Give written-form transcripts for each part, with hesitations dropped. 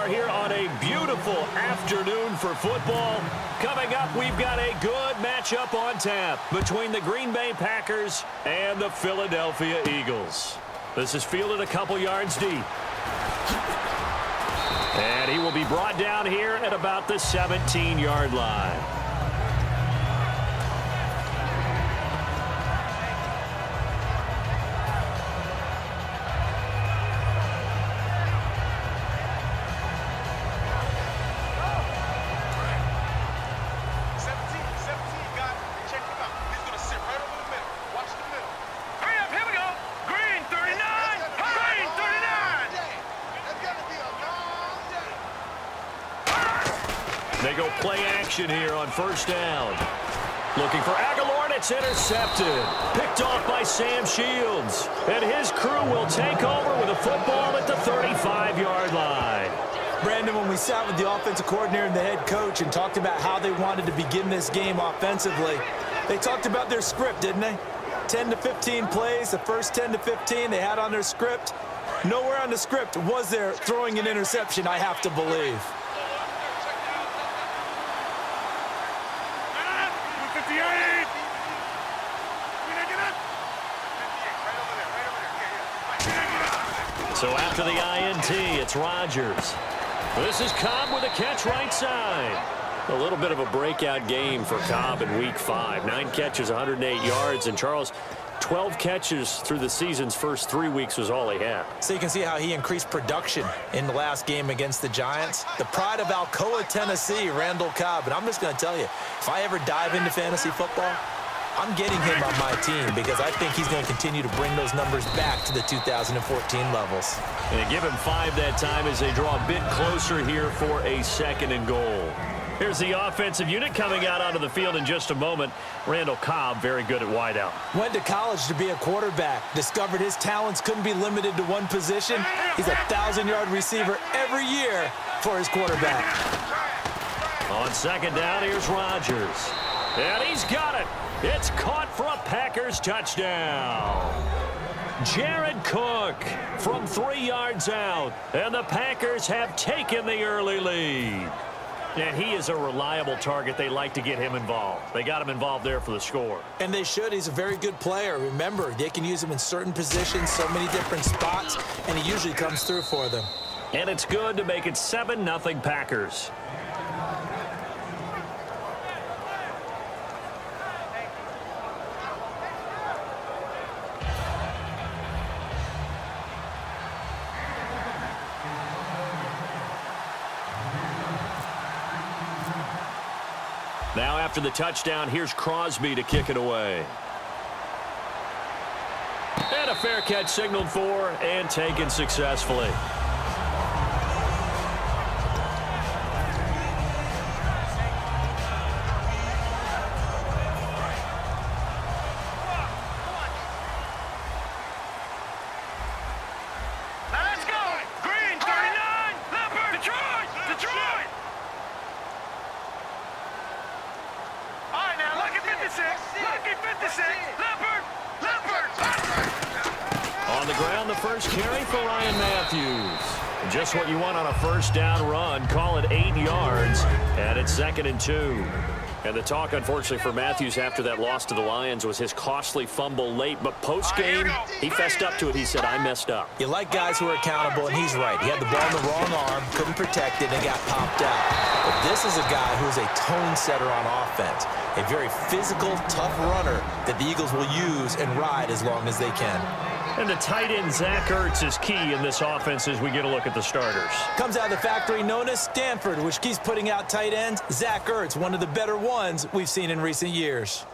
are here on a beautiful afternoon for football. Coming up, we've got a good matchup on tap between the Green Bay Packers and the Philadelphia Eagles. This is fielded a couple yards deep. And he will be brought down here at about the 17-yard line. They go play action here on first down. Looking for Aguilar, and it's intercepted. Picked off by Sam Shields. And his crew will take over with a football at the 35-yard line. Brandon, when we sat with the offensive coordinator and the head coach and talked about how they wanted to begin this game offensively, they talked about their script, didn't they? 10 to 15 plays, the first 10 to 15 they had on their script. Nowhere on the script was there throwing an interception, I have to believe. So after the INT, it's Rodgers. This is Cobb with a catch right side. A little bit of a breakout game for Cobb in Week 5. 9 catches, 108 yards. And Charles, 12 catches through the season's first 3 weeks was all he had. So you can see how he increased production in the last game against the Giants. The pride of Alcoa, Tennessee, Randall Cobb. And I'm just going to tell you, if I ever dive into fantasy football, I'm getting him on my team because I think he's going to continue to bring those numbers back to the 2014 levels. And they give him 5 that time as they draw a bit closer here for a 2nd and goal. Here's the offensive unit coming out onto the field in just a moment. Randall Cobb, very good at wideout. Went to college to be a quarterback. Discovered his talents couldn't be limited to one position. He's a 1,000-yard receiver every year for his quarterback. On 2nd down, here's Rodgers. And he's got it. It's caught for a Packers touchdown. Jared Cook from 3 yards out. And the Packers have taken the early lead. And he is a reliable target. They like to get him involved. They got him involved there for the score. And they should. He's a very good player. Remember, they can use him in certain positions, so many different spots, and he usually comes through for them. And it's good to make it 7-0 Packers. Now after the touchdown, here's Crosby to kick it away. And a fair catch signaled for and taken successfully. Let's go! Green, 39! Leopard! Detroit! Detroit! All right, now look at 56. Look at 56. Leopard! Leopard! Leopard! On the ground, the first carry for Ryan Matthews. Just what you want on a first down run. Call it 8 yards. And it's 2nd and 2. And the talk, unfortunately, for Matthews after that loss to the Lions was his costly fumble late. But post-game, he fessed up to it. He said, I messed up. You like guys who are accountable, and he's right. He had the ball in the wrong arm, couldn't protect it, and got popped out. But this is a guy who's a tone setter on offense. A very physical, tough runner that the Eagles will use and ride as long as they can. And the tight end, Zach Ertz, is key in this offense as we get a look at the starters. Comes out of the factory known as Stanford, which keeps putting out tight ends. Zach Ertz, one of the better ones we've seen in recent years.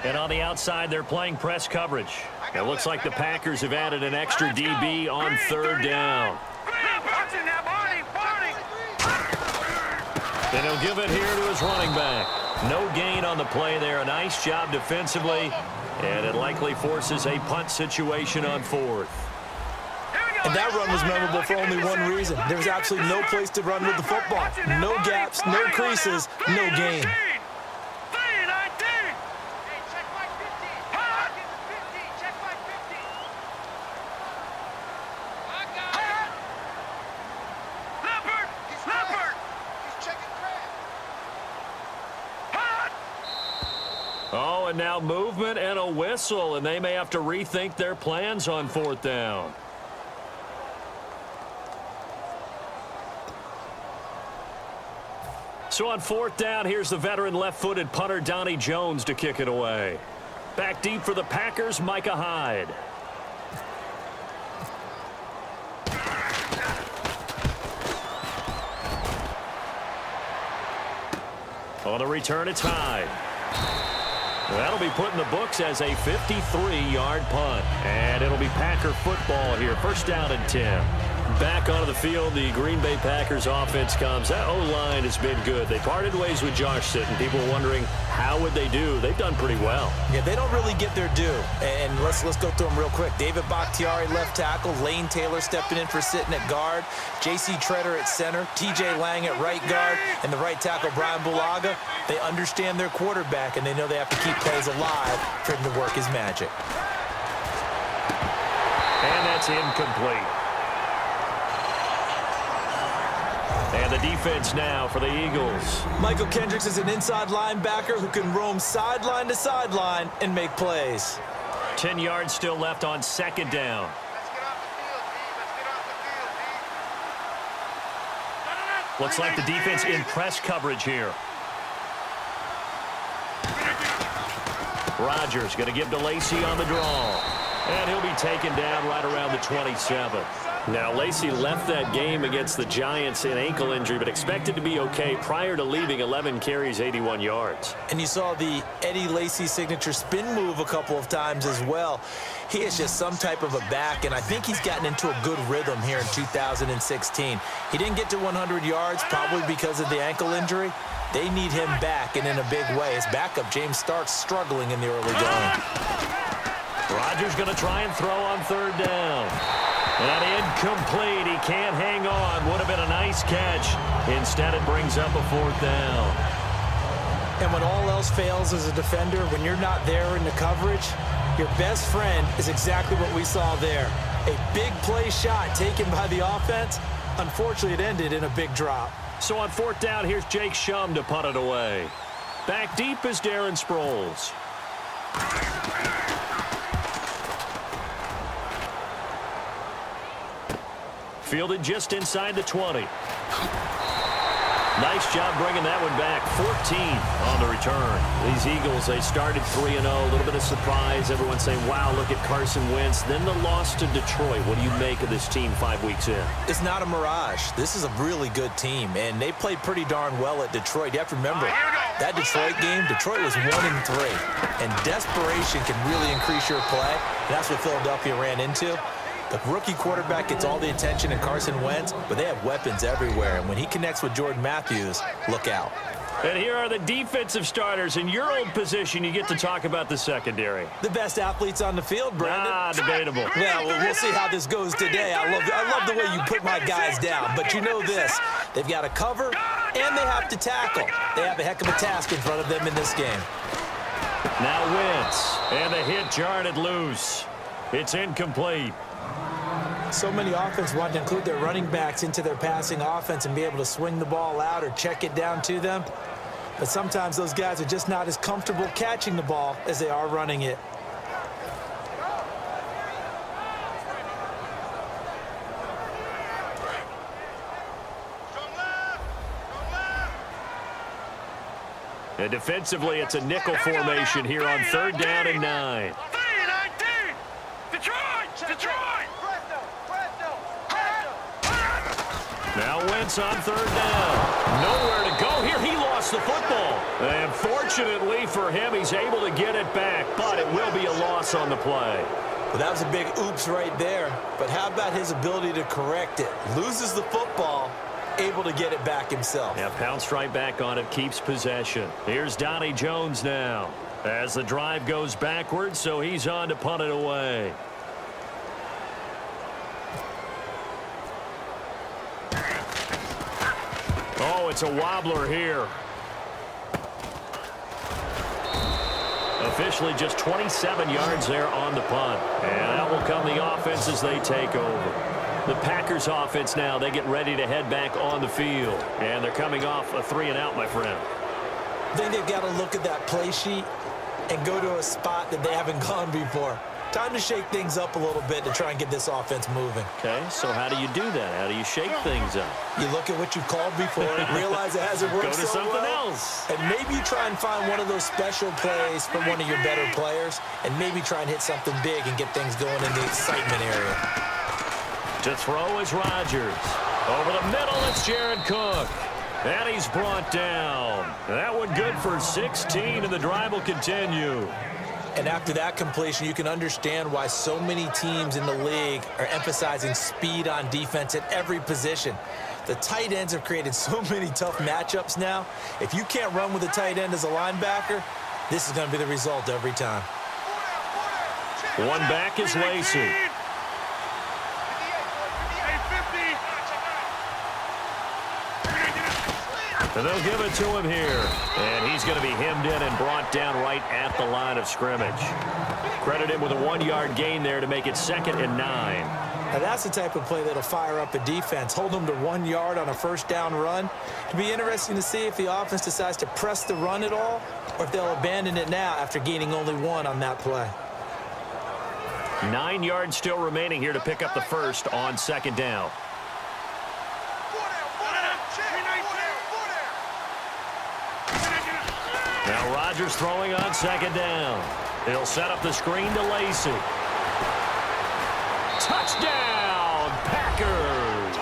And on the outside, they're playing press coverage. It looks like the Packers have added an extra DB on 3rd down. And he'll give it here to his running back. No gain on the play there. A nice job defensively. And it likely forces a punt situation on 4th. And that run was memorable for only one reason. There was absolutely no place to run with the football. No gaps, no creases, no gain. now movement and a whistle, and they may have to rethink their plans on 4th down. So on 4th down, here's the veteran left-footed punter Donnie Jones to kick it away. Back deep for the Packers, Micah Hyde. On the return, it's Hyde. That'll be put in the books as a 53-yard punt. And it'll be Packer football here. 1st down and 10. Back onto the field, the Green Bay Packers offense comes. That O-line has been good. They parted ways with Josh Sitton. People were wondering, how would they do? They've done pretty well. Yeah, they don't really get their due. And let's go through them real quick. David Bakhtiari, left tackle. Lane Taylor stepping in for Sitton at guard. J.C. Treader at center. T.J. Lang at right guard. And the right tackle, Brian Bulaga. They understand their quarterback, and they know they have to keep plays alive for him to work his magic. And that's incomplete. And the defense now for the Eagles. Michael Kendricks is an inside linebacker who can roam sideline to sideline and make plays. 10 yards still left on 2nd down. Looks like the defense in press coverage here. Rodgers going to give to Lacy on the draw. And he'll be taken down right around the 27. Now, Lacy left that game against the Giants in ankle injury, but expected to be okay prior to leaving. 11 carries, 81 yards. And you saw the Eddie Lacy signature spin move a couple of times as well. He is just some type of a back, and I think he's gotten into a good rhythm here in 2016. He didn't get to 100 yards, probably because of the ankle injury. They need him back, and in a big way. His backup, James Starks, struggling in the early going. Rodgers going to try and throw on 3rd down. And incomplete. He can't hang on. Would have been a nice catch. Instead, it brings up a 4th down. And when all else fails as a defender, when you're not there in the coverage, your best friend is exactly what we saw there. A big play shot taken by the offense. Unfortunately, it ended in a big drop. So on 4th down, here's Jake Shum to punt it away. Back deep is Darren Sproles. Fielded just inside the 20. Nice job bringing that one back. 14 on the return. These Eagles, they started 3-0. A little bit of surprise. Everyone saying, wow, look at Carson Wentz. Then the loss to Detroit. What do you make of this team 5 weeks in? It's not a mirage. This is a really good team, and they played pretty darn well at Detroit. You have to remember, that Detroit game, Detroit was 1-3. And desperation can really increase your play. And that's what Philadelphia ran into. The rookie quarterback gets all the attention in Carson Wentz, but they have weapons everywhere. And when he connects with Jordan Matthews, look out. And here are the defensive starters. In your old position, you get to talk about the secondary. The best athletes on the field, Brandon. Debatable. Well, we'll see how this goes today. I love the way you put my guys down. But you know this, they've got to cover and they have to tackle. They have a heck of a task in front of them in this game. Now Wentz, and the hit jarred it loose. It's incomplete. So many offenses want to include their running backs into their passing offense and be able to swing the ball out or check it down to them. But sometimes those guys are just not as comfortable catching the ball as they are running it. And defensively, it's a nickel formation here on 3rd down and 9. Now Wentz on 3rd down. Nowhere to go here. He lost the football. And fortunately for him, he's able to get it back, but it will be a loss on the play. Well, that was a big oops right there. But how about his ability to correct it? Loses the football, able to get it back himself. Yeah, pounced right back on it, keeps possession. Here's Donnie Jones now as the drive goes backwards, so he's on to punt it away. Oh, it's a wobbler here. Officially just 27 yards there on the punt. And that will come the offense as they take over. The Packers offense now, they get ready to head back on the field. And they're coming off a 3-and-out, my friend. I think they've got to look at that play sheet and go to a spot that they haven't gone before. Time to shake things up a little bit to try and get this offense moving. Okay, so how do you do that? How do you shake things up? You look at what you've called before, realize it hasn't worked Go to so something well, else. and maybe you try and find one of those special plays from one of your better players, and maybe try and hit something big and get things going in the excitement area. To throw is Rodgers. Over the middle, it's Jared Cook. And he's brought down. That one good for 16, and the drive will continue. And after that completion, you can understand why so many teams in the league are emphasizing speed on defense at every position. The tight ends have created so many tough matchups now. If you can't run with a tight end as a linebacker, this is going to be the result every time. One back is Lacey. And they'll give it to him here. And he's going to be hemmed in and brought down right at the line of scrimmage. Credit him with a 1-yard gain there to make it 2nd and 9. Now that's the type of play that'll fire up a defense. Hold them to 1 yard on a first down run. It'll be interesting to see if the offense decides to press the run at all or if they'll abandon it now after gaining only 1 on that play. 9 yards still remaining here to pick up the first on 2nd down. Now Rodgers throwing on 2nd down. He'll set up the screen to Lacey. Touchdown, Packers!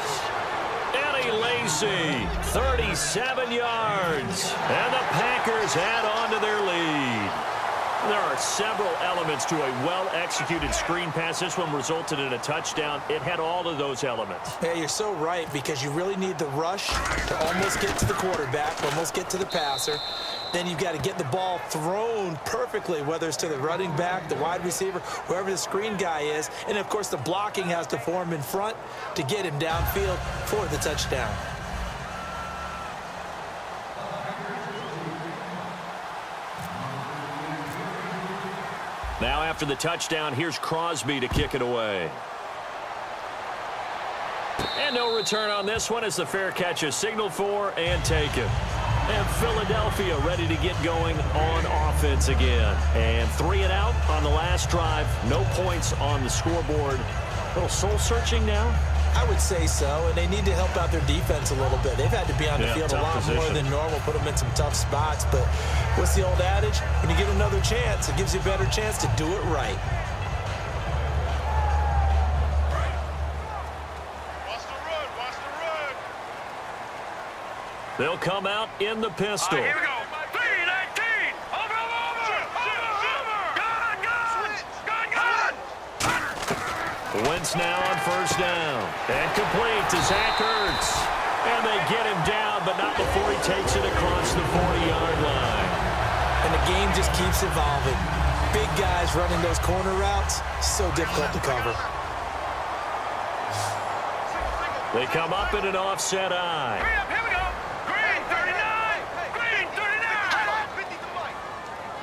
Eddie Lacey, 37 yards. And the Packers add on to their lead. There are several elements to a well-executed screen pass. This one resulted in a touchdown. It had all of those elements. Yeah, you're so right, because you really need the rush to almost get to the quarterback, almost get to the passer. Then you've got to get the ball thrown perfectly, whether it's to the running back, the wide receiver, wherever the screen guy is. And, of course, the blocking has to form in front to get him downfield for the touchdown. Now after the touchdown, here's Crosby to kick it away. And no return on this one as the fair catch is signaled for and taken. And Philadelphia ready to get going on offense again. And 3 and out on the last drive. No points on the scoreboard. A little soul-searching now? I would say so, and they need to help out their defense a little bit. They've had to be on the field a lot more than normal, put them in some tough spots. But what's the old adage? When you get another chance, it gives you a better chance to do it right. They'll come out in the pistol. Here we go. 3-19. Over. Gun. Wentz now on first down. And complete to Zach Ertz. And they get him down, but not before he takes it across the 40-yard line. And the game just keeps evolving. Big guys running those corner routes, so difficult to cover. They come up in an offset eye. Hurry up. Here we go. Green 39. Green 39.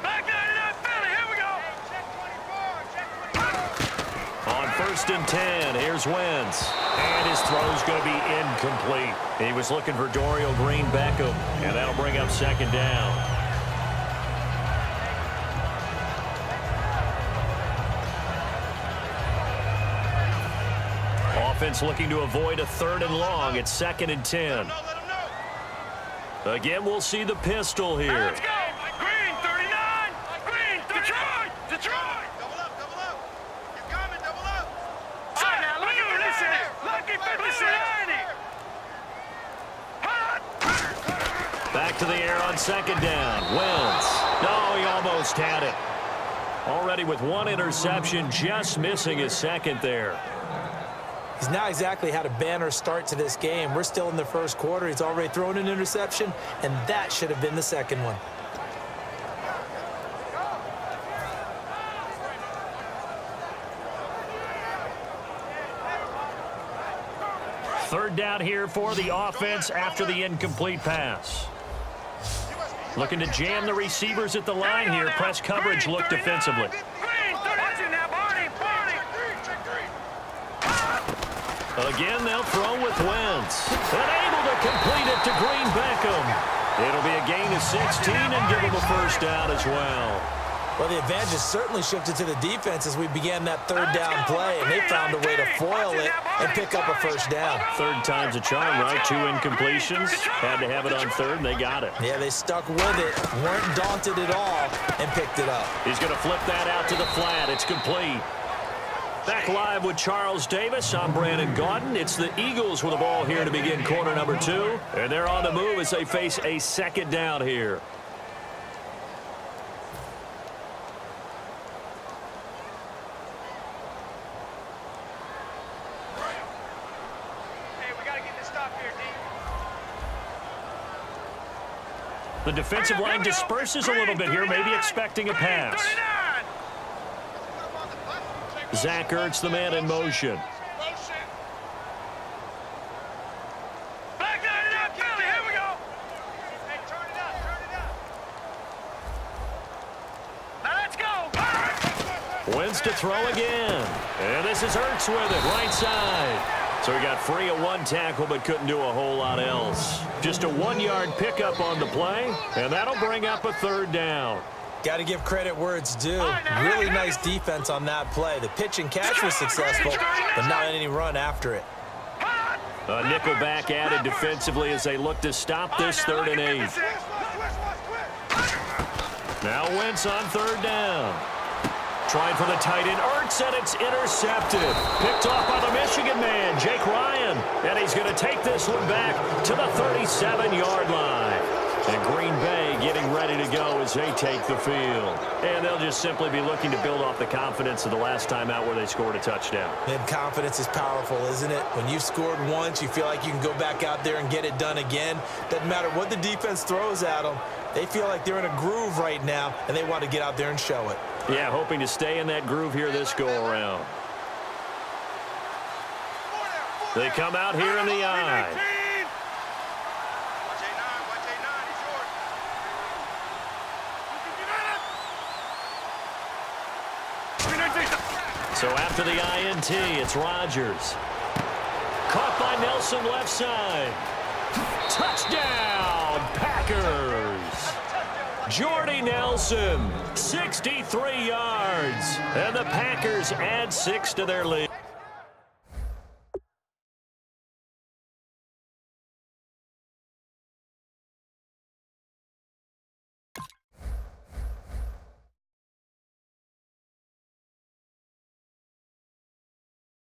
Back 99 Philly. Here we go. On 1st and 10, here's Wentz. And his throw's going to be incomplete. He was looking for Dorial Green-Beckham, and that'll bring up 2nd down. Offense looking to avoid a 3rd and long. It's 2nd and 10. Again, we'll see the pistol here. Let's go. Green 39. Green 39. Detroit. Double up. Keep coming. Double up. All right, now look at this here. Lucky 50. Back to the air on 2nd down. Wentz. No, he almost had it. Already with 1 interception, just missing his 2nd there. He's not exactly had a banner start to this game. We're still in the first quarter. He's already thrown an interception, and that should have been the 2nd one. Third down here for the offense after the incomplete pass. Looking to jam the receivers at the line here. Press coverage look defensively. Again, they'll throw with Wentz. And able to complete it to Green-Beckham. It'll be a gain of 16 and give him a first down as well. Well, the advantage certainly shifted to the defense as we began that third down play, and they found a way to foil it and pick up a first down. Third time's a charm, right? 2 incompletions. Had to have it on third, and they got it. Yeah, they stuck with it, weren't daunted at all, and picked it up. He's going to flip that out to the flat. It's complete. Back live with Charles Davis. I'm Brandon Gaudin. It's the Eagles with the ball here to begin quarter number 2. And they're on the move as they face a second down here. The defensive line disperses a little bit here, maybe expecting a pass. Zach Ertz, the man in motion. Wins to throw again. And this is Ertz with it, right side. So he got free of 1 tackle, but couldn't do a whole lot else. Just a 1-yard pickup on the play, and that'll bring up a third down. Got to give credit where it's due. Really nice defense on that play. The pitch and catch was successful, but not any run after it. A nickel back added defensively as they look to stop this 3rd and 8. Now Wentz on 3rd down. Trying for the tight end, Ertz, and it's intercepted. Picked off by the Michigan man, Jake Ryan. And he's going to take this one back to the 37-yard line. And Green Bay getting ready to go as they take the field. And they'll just simply be looking to build off the confidence of the last time out where they scored a touchdown. And confidence is powerful, isn't it? When you've scored once, you feel like you can go back out there and get it done again. Doesn't matter what the defense throws at them. They feel like they're in a groove right now, and they want to get out there and show it. Yeah, hoping to stay in that groove here this go-around. They come out here in the eye. So after the INT, it's Rodgers. Caught by Nelson left side. Touchdown, Packers. Jordy Nelson, 63 yards. And the Packers add 6 to their lead.